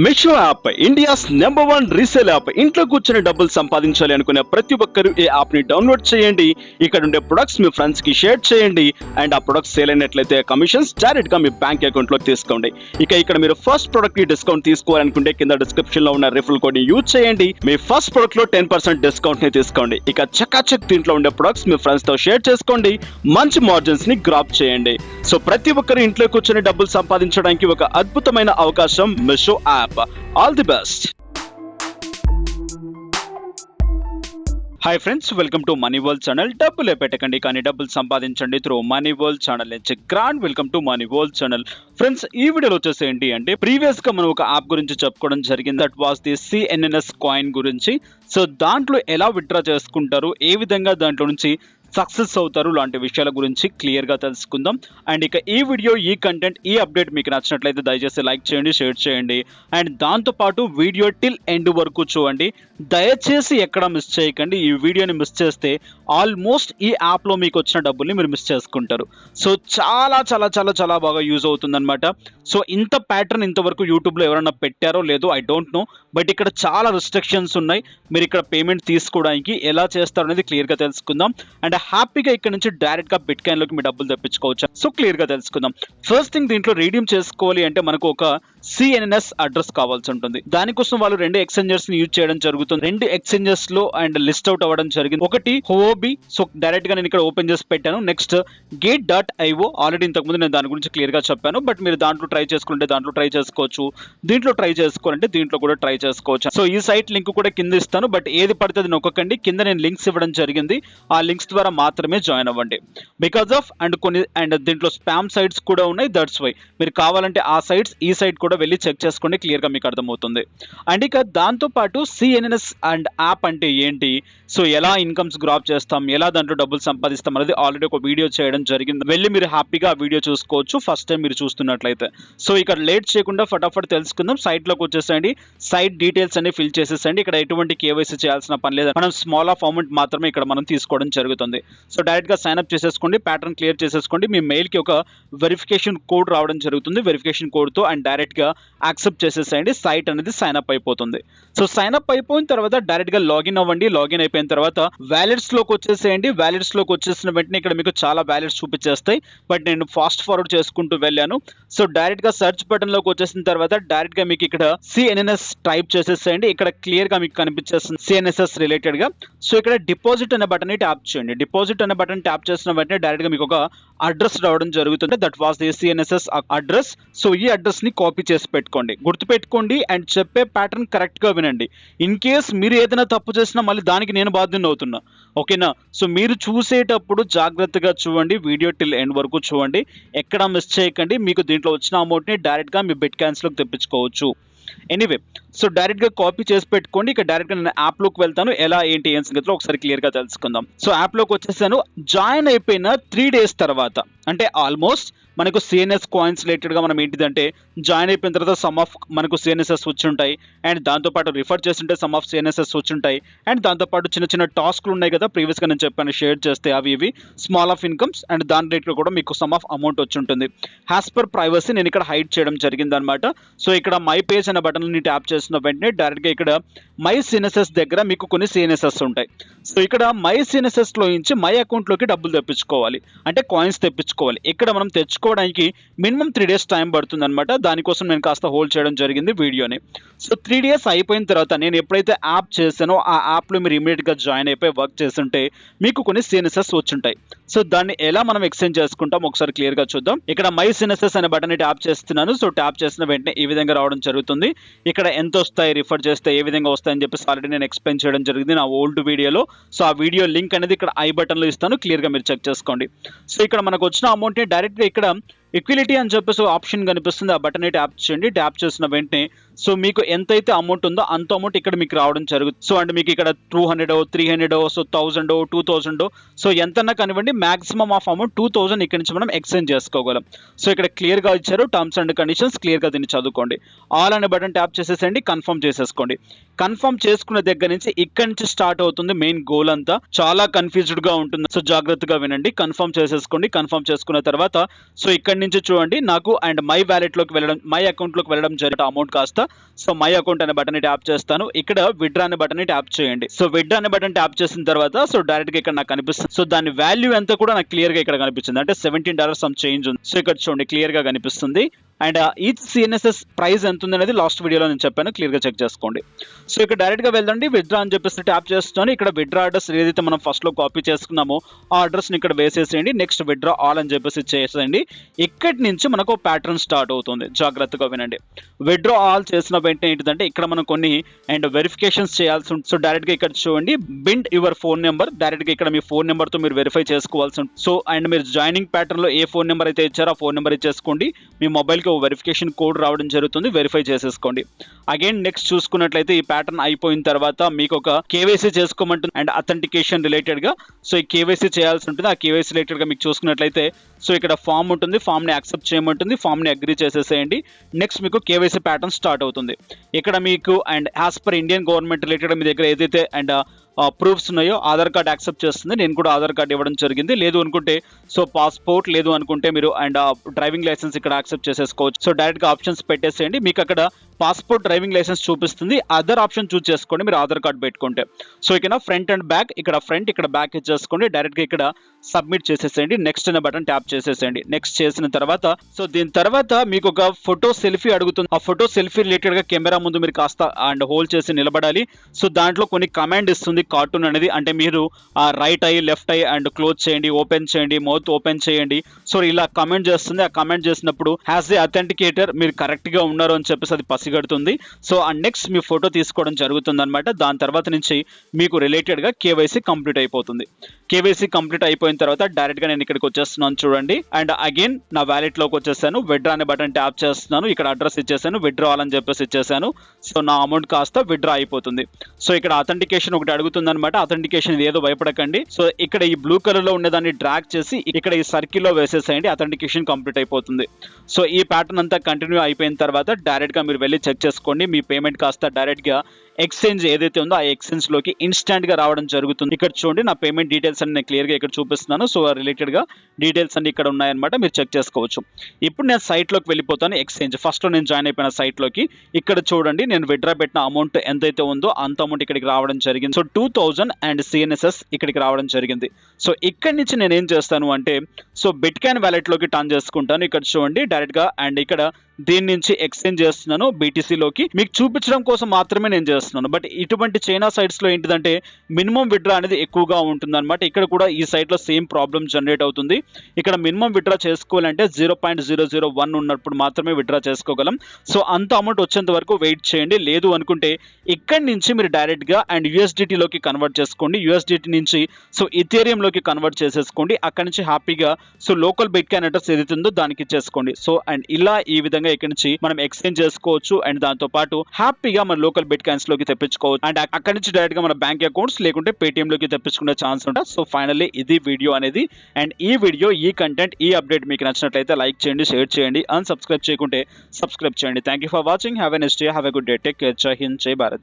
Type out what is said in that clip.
Meesho app India's number 1 resale app. ఇంట్లో కూర్చొని డబ్బులు సంపాదించాలి అనుకునే ప్రతి ఒక్కరూ ఈ యాప్ ని డౌన్లోడ్ చేయండి. ఇక్కడ ఉండే ప్రొడక్ట్స్ మీ ఫ్రెండ్స్ కి షేర్ చేయండి అండ్ ఆ ప్రొడక్ట్స్ సేల్ అయినట్లయితే కమిషన్స్ డైరెక్ట్ గా మీ బ్యాంక్ అకౌంట్ లో తీసుకోండి. ఇక్కడ మీరు ఫస్ట్ ప్రొడక్ట్ కి డిస్కౌంట్ తీసుకోవాలనుకుంటే కింద డిస్క్రిప్షన్ లో ఉన్న రిఫరల్ కోడ్ ని యూజ్ చేయండి. మీ ఫస్ట్ ప్రొడక్ట్ లో 10% డిస్కౌంట్ ని తీసుకోండి. చకాచక్ దీంట్లో ఉండే ప్రొడక్ట్స్ మీ ఫ్రెండ్స్ తో షేర్ చేసుకోండి. మంచి మార్జిన్స్ ని గ్రాప్ చేయండి. సో ప్రతి ఒక్కరు ఇంట్లో కూర్చొని డబ్బులు సంపాదించడానికి ఒక అద్భుతమైన అవకాశం Meesho app. All the best. Hi friends, welcome to money world channel. డబ్బులే పెట్టకండి కానీ డబ్బులు సంపాదించండి త్రూ మనీ వరల్డ్ ఛానల్ నుంచి grand welcome to money world channel. Friends, ఈ వీడియోలో వచ్చేసి ఏంటి అంటే ప్రీవియస్ గా మనం ఒక యాప్ గురించి చెప్పుకోవడం జరిగింది. That was the CNNS coin గురించి. సో దాంట్లో ఎలా విత్డ్రా చేసుకుంటారు, ఏ విధంగా దాంట్లో నుంచి సక్సెస్ అవుతారు లాంటి విషయాల గురించి క్లియర్ గా తెలుసుకుందాం. అండ్ ఈ వీడియో, ఈ కంటెంట్, ఈ అప్డేట్ మీకు నచ్చినట్లయితే దయచేసి లైక్ చేయండి, షేర్ చేయండి అండ్ దాంతో పాటు వీడియో టిల్ ఎండ్ వరకు చూడండి. దయచేసి ఎక్కడ మిస్ చేయకండి. ఈ వీడియోని మిస్ చేస్తే ఆల్మోస్ట్ ఈ యాప్ లో మీకు వచ్చిన డబ్బుల్ని మీరు మిస్ చేసుకుంటారు. సో చాలా చాలా చాలా చాలా బాగా యూజ్ అవుతుందన్నమాట. సో ఇంత ప్యాటర్న్ ఇంతవరకు యూట్యూబ్ లో ఎవరైనా పెట్టారో లేదో ఐ డోంట్ నో, బట్ ఇక్కడ చాలా రిస్ట్రిక్షన్స్ ఉన్నాయి. మీరు ఇక్కడ పేమెంట్ తీసుకోవడానికి ఎలా చేస్తారు అనేది క్లియర్ గా తెలుసుకుందాం. అండ్ హ్యాపీగా ఇక్కడ నుంచి డైరెక్ట్ గా బిట్ కాయిన్ లోకి మీ డబ్బులు తెప్పించుకోవచ్చు. సో క్లియర్ గా తెలుసుకుందాం. ఫస్ట్ థింగ్, దీంట్లో రీడీమ్ చేసుకోవాలి అంటే మనకు ఒక CNNS అడ్రస్ కావాల్సి ఉంటుంది. దానికోసం వాళ్ళు 2 ఎక్స్చేంజెస్ ని యూజ్ చేయడం జరుగుతుంది. 2 ఎక్స్చేంజెస్ లో అండ్ లిస్ట్ అవుట్ అవ్వడం జరిగింది. ఒకటి హోబీ, సో డైరెక్ట్ గా నేను ఇక్కడ ఓపెన్ చేసి పెట్టాను. నెక్స్ట్ gate.io, ఆల్రెడీ ఇంతకుముందు నేను దాని గురించి క్లియర్ గా చెప్పాను. బట్ మీరు దాంట్లో ట్రై చేసుకుంటే దాంట్లో ట్రై చేసుకోవచ్చు, దీంట్లో ట్రై చేసుకోవాలంటే దీంట్లో కూడా ట్రై చేసుకోవచ్చు. సో ఈ సైట్ లింక్ కూడా కింద ఇస్తాను, బట్ ఏది పడితే అది నొక్కకండి. కింద నేను లింక్స్ ఇవ్వడం జరిగింది. ఆ లింక్స్ ద్వారా మాత్రమే జాయిన్ అవ్వండి. బికాస్ ఆఫ్ అండ్ దీంట్లో స్పామ్ సైట్స్ కూడా ఉన్నాయి. దట్స్ వై మీరు కావాలంటే ఆ సైట్స్, ఈ సైట్ కూడా వెళ్ళి చెక్ చేసుకోండి, క్లియర్ గా మీకు అర్థమవుతుంది. అండ్ దాంతో పాటు CNNS అండ్ యాప్ అంటే ఏంటి, సో ఎలా ఇన్కమ్స్ గ్రాప్ చేస్తాం, ఎలా దాంట్లో డబ్బులు సంపాదిస్తాం అనేది ఆల్రెడీ ఒక వీడియో చేయడం జరిగింది. వెళ్ళి మీరు హ్యాపీగా ఆ వీడియో చూసుకోవచ్చు ఫస్ట్ టైం మీరు చూస్తున్నట్లయితే. సో ఇక్కడ లేట్ చేయకుండా ఫటాఫట్ తెలుసుకుందాం. సైట్ లోకి వచ్చేసండి, సైట్ డీటెయిల్స్ అన్ని ఫిల్ చేసేసండి. ఇక్కడ ఎటువంటి KYC చేయాల్సిన పని లేదు. మనం స్మాల్ ఆఫ్ అమౌంట్ మాత్రమే ఇక్కడ మనం తీసుకోవడం జరుగుతుంది. సో డైరెక్ట్ గా సైన్ అప్ చేసేసుకోండి, ప్యాటర్న్ క్లియర్ చేసేసుకోండి. మీ మెయిల్ కి ఒక వెరిఫికేషన్ కోడ్ రావడం జరుగుతుంది. వెరిఫికేషన్ కోడ్ తో అండ్ డైరెక్ట్ గా యాక్సెప్ట్ చేసేసేయండి. సైట్ అనేది సైన్ అప్ అయిపోతుంది. సో సైన్ అప్ అయిపోయిన తర్వాత డైరెక్ట్ గా లాగిన్ అవ్వండి. లాగిన్ అయిపోయిన తర్వాత వ్యాలెట్స్ లోకి వచ్చేసేయండి. వ్యాలెట్స్ లోకి వచ్చేసిన వెంటనే ఇక్కడ మీకు చాలా వ్యాలెట్స్ చూపించేస్తాయి, బట్ నేను ఫాస్ట్ ఫార్వర్డ్ చేసుకుంటూ వెళ్ళాను. సో డైరెక్ట్ గా సెర్చ్ బటన్ లోకి వచ్చేసిన తర్వాత డైరెక్ట్ గా మీకు ఇక్కడ CNNS టైప్ చేసేసేయండి. ఇక్కడ క్లియర్ గా మీకు కనిపించేస్తుంది CNNS రిలేటెడ్ గా. సో ఇక్కడ డిపాజిట్ అనే బటన్ ని ట్యాప్ చేయండి. డిపాజిట్ అనే బటన్ ట్యాప్ చేసిన వెంటనే డైరెక్ట్ గా మీకు ఒక అడ్రస్ రావడం జరుగుతుంది. That was the CNNS address. So ఈ అడ్రస్ ని కాపీ చేసి పెట్టుకోండి, గుర్తుపెట్టుకోండి అండ్ చెప్పే ప్యాటర్న్ కరెక్ట్ గా వినండి. ఇన్ కేస్ మీరు ఏదైనా తప్పు చేసినా మళ్ళీ దానికి నేను బాధ్యుని అవుతున్నా, ఓకేనా? సో మీరు చూసేటప్పుడు జాగ్రత్తగా చూడండి, వీడియో టిల్ ఎండ్ వరకు చూడండి, ఎక్కడ మిస్ చేయకండి. మీకు దీంట్లో వచ్చిన అమౌంట్ ని డైరెక్ట్ గా మీ బిట్ కాయిన్స్ లోకి తెప్పించుకోవచ్చు. ఎనీవే, సో డైరెక్ట్ గా కాపీ చేసి పెట్టుకోండి. ఇక్కడ డైరెక్ట్ గా నేను యాప్ లోకి వెళ్తాను. ఎలా ఏంటి ఏం సంగతిలో ఒకసారి క్లియర్ గా తెలుసుకుందాం. సో యాప్ లోకి వచ్చేసాను. జాయిన్ అయిపోయిన 3 days తర్వాత, అంటే ఆల్మోస్ట్ మనకు CNNS కాయిన్స్ రిలేటెడ్ గా మనం ఏంటిదంటే జాయిన్ అయిపోయిన తర్వాత సమ్ ఆఫ్ మనకు CNNS వచ్చి ఉంటాయి అండ్ దాంతోపాటు రిఫర్ చేస్తుంటే సమ్ ఆఫ్ CNNS వచ్చి ఉంటాయి అండ్ దాంతోపాటు చిన్న చిన్న టాస్క్లు ఉన్నాయి కదా, ప్రీవియస్ గా నేను చెప్పాను షేర్ చేస్తే అవి ఇవి స్మాల్ ఆఫ్ ఇన్కమ్స్ అండ్ దాని రేట్లో కూడా మీకు సమ్ ఆఫ్ అమౌంట్ వచ్చి ఉంటుంది. యాజ్ పర్ ప్రైవసీ నేను ఇక్కడ హైడ్ చేయడం జరిగింది అనమాట. సో ఇక్కడ మై పేజ్ అనే బటన్ ని ట్యాప్ చేసిన వెంటనే డైరెక్ట్ గా ఇక్కడ మై CNNS దగ్గర మీకు కొన్ని CNNS ఉంటాయి. సో ఇక్కడ మై CNNS లో నుంచి మై అకౌంట్ లోకి డబ్బులు తెప్పించుకోవాలి, అంటే కాయిన్స్ తెప్పించుకోవాలి. ఇక్కడ మనం తెచ్చుకోవడానికి మినిమం 3 days టైం పడుతుంది అనమాట. దానికోసం నేను కాస్త హోల్డ్ చేయడం జరిగింది వీడియోని. సో 3 days అయిపోయిన తర్వాత నేను ఎప్పుడైతే యాప్ చేశానో ఆ యాప్ లో మీరు ఇమీడియట్ గా జాయిన్ అయిపోయి వర్క్ చేస్తుంటే మీకు కొన్ని CNNS వచ్చుంటాయి. సో దాన్ని ఎలా మనం ఎక్స్చేంజ్ చేసుకుంటాం ఒకసారి క్లియర్ గా చూద్దాం. ఇక్కడ మై CNNS అనే బటన్ ని ట్యాప్ చేస్తున్నాను. సో ట్యాప్ చేసిన వెంటనే ఈ విధంగా రావడం జరుగుతుంది. ఇక్కడ ఎంత వస్తాయి, రిఫర్ చేస్తే ఏ విధంగా వస్తాయని చెప్పేసి ఆల్రెడీ నేను ఎక్స్ప్లెయిన్ చేయడం జరిగింది నా ఓల్డ్ వీడియోలో. సో ఆ వీడియో లింక్ అనేది ఇక్కడ ఐ బటన్ లో ఇస్తాను, క్లియర్ గా మీరు చెక్ చేసుకోండి. సో ఇక్కడ మనకు వచ్చిన అమౌంట్ ని డైరెక్ట్ గా ఇక్కడ ఈక్విలిటీ అని చెప్పేసి ఆప్షన్ కనిపిస్తుంది, ఆ బటన్ ని ట్యాప్ చేయండి. ట్యాప్ చేసిన వెంటనే సో మీకు ఎంతైతే అమౌంట్ ఉందో అంత అమౌంట్ ఇక్కడ మీకు రావడం జరుగుతుంది. సో అంటే మీకు ఇక్కడ 200 300 సో 1000 2000 సో ఎంతన్నా కానివ్వండి, మాక్సిమం ఆఫ్ అమౌంట్ 2000 ఇక్కడ నుంచి మనం ఎక్స్చేంజ్ చేసుకోగలం. సో ఇక్కడ క్లియర్ గా ఇచ్చారు టర్మ్స్ అండ్ కండిషన్స్, క్లియర్ గా దీన్ని చదువుకోండి. ఆల్ అనే బటన్ ట్యాప్ చేసేసండి, కన్ఫర్మ్ చేసేసుకోండి. కన్ఫర్మ్ చేసుకున్న దగ్గర నుంచి ఇక్కడ నుంచి స్టార్ట్ అవుతుంది మెయిన్ గోల్ అంతా. చాలా కన్ఫ్యూజ్డ్ గా ఉంటుంది, సో జాగ్రత్తగా వినండి. కన్ఫర్మ్ చేసేసుకోండి. కన్ఫర్మ్ చేసుకున్న తర్వాత సో ఇక్కడ నుంచి చూడండి నాకు అండ్ మై వ్యాలెట్ లోకి వెళ్ళడం, మై అకౌంట్ లోకి వెళ్ళడం జరిగిన అమౌంట్ కాస్త సో మై అకౌంట్ అనే బటన్ ని ట్యాప్ చేస్తాను. ఇక్కడ విత్డ్రా అనే బటన్ ని ట్యాప్ చేయండి. సో విత్డ్రా అనే బటన్ ట్యాప్ చేసిన తర్వాత సో డైరెక్ట్ గా ఇక్కడ నాకు కనిపిస్తుంది. సో దాని వాల్యూ ఎంత కూడా నాకు క్లియర్ గా ఇక్కడ కనిపిస్తుంది. అంటే $17 సమ్ చేంజ్ ఉంది. సో ఇక్కడ చూడండి క్లియర్ గా కనిపిస్తుంది. అండ్ ఈచ్ సిఎన్ఎస్ఎస్ ప్రైస్ ఎంత ఉంది అనేది లాస్ట్ వీడియోలో నేను చెప్పాను, క్లియర్ గా చెక్ చేసుకోండి. సో ఇక్కడ డైరెక్ట్ గా వెళ్ళండి, విత్డ్రా అని చెప్పేసి ట్యాప్ చేస్తున్నాను. ఇక్కడ విత్డ్రా అడ్రస్ ఏదైతే మనం ఫస్ట్ లో కాపీ చేసుకున్నామో ఆ అడ్రస్ ని ఇక్కడ వేసేసేయండి. నెక్స్ట్ విత్డ్రా ఆల్ అని చెప్పేసి చేసేయండి. ఇక్కడి నుంచి మనకు ప్యాటర్న్ స్టార్ట్ అవుతుంది, జాగ్రత్తగా వినండి. విత్డ్రా ఆల్ చేసిన వెంటనే ఏంటిదంటే ఇక్కడ మనం కొన్ని అండ్ వెరిఫికేషన్స్ చేయాల్సి ఉంటుంది. సో డైరెక్ట్ గా ఇక్కడ చూడండి bind your phone number, direct గా ఇక్కడ మీ ఫోన్ నెంబర్ తో మీరు వెరిఫై చేసుకోవాల్సి ఉంటుంది. సో అండ్ మీరు జాయినింగ్ ప్యాటర్న్ లో ఏ ఫోన్ నెంబర్ అయితే ఇచ్చారో ఆ ఫోన్ నెంబర్ ఇచ్చేసుకోండి. మీ మొబైల్ కి వెరిఫికేషన్ కోడ్ రావడం జరుగుతుంది, వెరిఫై చేసేసుకోండి. అగైన్ నెక్స్ట్ చూసుకున్నట్లయితే ఈ ప్యాటర్న్ అయిపోయిన తర్వాత మీకు ఒక కేవైసీ చేసుకోమంటుంది అండ్ అథెంటికేషన్ రిలేటెడ్ గా. సో ఈ కేవైసీ చేయాల్సి ఉంటుంది. ఆ కేవైసీ రిలేటెడ్ గా మీకు చూసుకున్నట్లయితే సో ఇక్కడ ఫామ్ ఉంటుంది, ఫామ్ ని యాక్సెప్ట్ చేయమంటుంది, ఫామ్ ని అగ్రీ చేసేసేయండి. నెక్స్ట్ మీకు కేవైసీ ప్యాటర్న్ స్టార్ట్ అవుతుంది. ఇక్కడ మీకు and as per Indian government related మీ దగ్గర ఏదైతే అండ్ ప్రూఫ్స్ ఉన్నాయో ఆధార్ కార్డ్ యాక్సెప్ట్ చేస్తుంది. నేను కూడా ఆధార్ కార్డ్ ఇవ్వడం జరిగింది. లేదు అనుకుంటే సో పాస్పోర్ట్, లేదు అనుకుంటే మీరు అండ్ డ్రైవింగ్ లైసెన్స్ ఇక్కడ యాక్సెప్ట్ చేసేసుకోవచ్చు. సో డైరెక్ట్ గా ఆప్షన్స్ పెట్టేసేయండి. మీకు అక్కడ పాస్పోర్ట్, డ్రైవింగ్ లైసెన్స్ చూపిస్తుంది. అదర్ ఆప్షన్ చూస్ చేసుకోండి మీరు ఆధార్ కార్డ్ పెట్టుకుంటే. సో ఇక్కడ ఫ్రంట్ అండ్ బ్యాక్, ఇక్కడ ఫ్రంట్ ఇక్కడ బ్యాక్ ఇచ్చేసుకోండి. డైరెక్ట్ గా ఇక్కడ సబ్మిట్ చేసేసేయండి. నెక్స్ట్ అనే బటన్ ట్యాప్ చేసేసేయండి. నెక్స్ట్ చేసిన తర్వాత సో దీని తర్వాత మీకు ఒక ఫోటో సెల్ఫీ అడుగుతుంది. ఆ ఫోటో సెల్ఫీ రిలేటెడ్ గా కెమెరా ముందు మీరు కాస్త అండ్ హోల్డ్ చేసి నిలబడాలి. సో దాంట్లో కొన్ని కమాండ్ ఇస్తుంది కార్టూన్ అనేది, అంటే మీరు ఆ right eye, left eye and close చేయండి, ఓపెన్ చేయండి, మౌత్ ఓపెన్ చేయండి. సో ఇలా కమెంట్ చేస్తుంది. ఆ కమెంట్ చేసినప్పుడు హ్యాస్ ది అథెంటికేటర్ మీరు కరెక్ట్ గా ఉన్నారు అని చెప్పేసి అది పసిగడుతుంది. సో అండ్ నెక్స్ట్ మీ ఫోటో తీసుకోవడం జరుగుతుంది అనమాట. దాని తర్వాత నుంచి మీకు రిలేటెడ్ గా కేవైసీ కంప్లీట్ అయిపోతుంది. కేవైసీ కంప్లీట్ అయిపోయిన తర్వాత డైరెక్ట్ గా నేను ఇక్కడికి వచ్చేస్తున్నాను చూడండి. అండ్ అగైన్ నా వ్యాలెట్ లోకి వచ్చేసాను. విత్డ్రా అనే బటన్ ట్యాప్ చేస్తున్నాను. ఇక్కడ అడ్రస్ ఇచ్చేసాను, విత్డ్రా అని చెప్పేసి ఇచ్చేసాను. సో నా అమౌంట్ కాస్త విత్డ్రా అయిపోతుంది. సో ఇక్కడ అథెంటికేషన్ ఒకటి అడుగుతుంది అనమాట. అథెంటికేషన్ ఏదో భయపడకండి. సో ఇక్కడ ఈ బ్లూ కలర్ లో ఉండేదాన్ని డ్రాగ్ చేసి ఇక్కడ ఈ సర్కిల్ లో వేసేసేయండి. అథెంటికేషన్ కంప్లీట్ అయిపోతుంది. సో ఈ ప్యాటర్న్ అంతా కంటిన్యూ అయిపోయిన తర్వాత డైరెక్ట్ గా మీరు వెళ్ళి చెక్ చేసుకోండి. మీ పేమెంట్ కాస్త డైరెక్ట్ గా ఎక్స్చేంజ్ ఏదైతే ఉందో ఆ ఎక్స్చేంజ్ లోకి ఇన్స్టాంట్ గా రావడం జరుగుతుంది. ఇక్కడ చూడండి నా పేమెంట్ డీటెయిల్స్ అన్ని నేను క్లియర్ గా ఇక్కడ చూపిస్తున్నాను. సో రిలేటెడ్ గా డీటెయిల్స్ అన్ని ఇక్కడ ఉన్నాయన్నమాట, మీరు చెక్ చేసుకోవచ్చు. ఇప్పుడు నేను సైట్ లోకి వెళ్ళిపోతాను. ఎక్స్చేంజ్ ఫస్ట్ లో నేను జాయిన్ అయిపోయిన సైట్ లోకి ఇక్కడ చూడండి నేను విత్డ్రా పెట్టిన అమౌంట్ ఎంతైతే ఉందో అంత అమౌంట్ ఇక్కడికి రావడం జరిగింది. సో 2000 అండ్ సిఎన్ఎస్ఎస్ ఇక్కడికి రావడం జరిగింది. సో ఇక్కడ నుంచి నేను ఏం చేస్తాను అంటే సో బిట్కాయిన్ వ్యాలెట్ లోకి టర్న్ చేసుకుంటాను. ఇక్కడ చూడండి డైరెక్ట్ గా అండ్ ఇక్కడ దీని నుంచి ఎక్స్చేంజ్ చేస్తున్నాను BTC లోకి. మీకు చూపించడం కోసం మాత్రమే నేను చేస్తున్నాను. బట్ ఇటువంటి చైనా సైట్స్ లో ఏంటిదంటే మినిమం విత్డ్రా అనేది ఎక్కువగా ఉంటుంది అనమాట. ఇక్కడ కూడా ఈ సైట్ లో సేమ్ ప్రాబ్లమ్ జనరేట్ అవుతుంది. ఇక్కడ మినిమం విత్డ్రా చేసుకోవాలంటే 0.001 ఉన్నప్పుడు మాత్రమే విత్డ్రా చేసుకోగలం. సో అంత అమౌంట్ వచ్చేంత వరకు వెయిట్ చేయండి. లేదు అనుకుంటే ఇక్కడి నుంచి మీరు డైరెక్ట్ గా అండ్ USDT లోకి కన్వర్ట్ చేసుకోండి. USDT నుంచి సో ఇథేరియం లోకి కన్వర్ట్ చేసేసుకోండి. అక్కడ నుంచి హ్యాపీగా సో లోకల్ బిట్కాయిన్ అడ్రస్ ఏదైతే ఉందో దానికి ఇచ్చేసుకోండి. సో అండ్ ఇలా ఈ విధంగా ఇక్కడ నుంచి మనం ఎక్స్చేంజ్ చేసుకోవచ్చు. అండ్ దాంతో పాటు హ్యాపీగా మన లోకల్ బిట్ కాయిన్స్ లోకి తెప్పించుకోవచ్చు. అండ్ అక్కడ నుంచి డైరెక్ట్ గా మన బ్యాంక్ అకౌంట్స్ లేకుంటే పేటిఎం లోకి తెప్పించుకునే ఛాన్స్ ఉంటుంది. సో ఫైనల్లీ ఇది వీడియో అనేది. అండ్ ఈ వీడియో, ఈ కంటెంట్, ఈ అప్డేట్ మీకు నచ్చినట్లయితే లైక్ చేయండి, షేర్ చేయండి, సబ్స్క్రైబ్ చేయకుంటే సబ్స్క్రైబ్ చేయండి. Thank you for watching. Have a next day, have a good day, take care, జై హింద్, జై భారత్.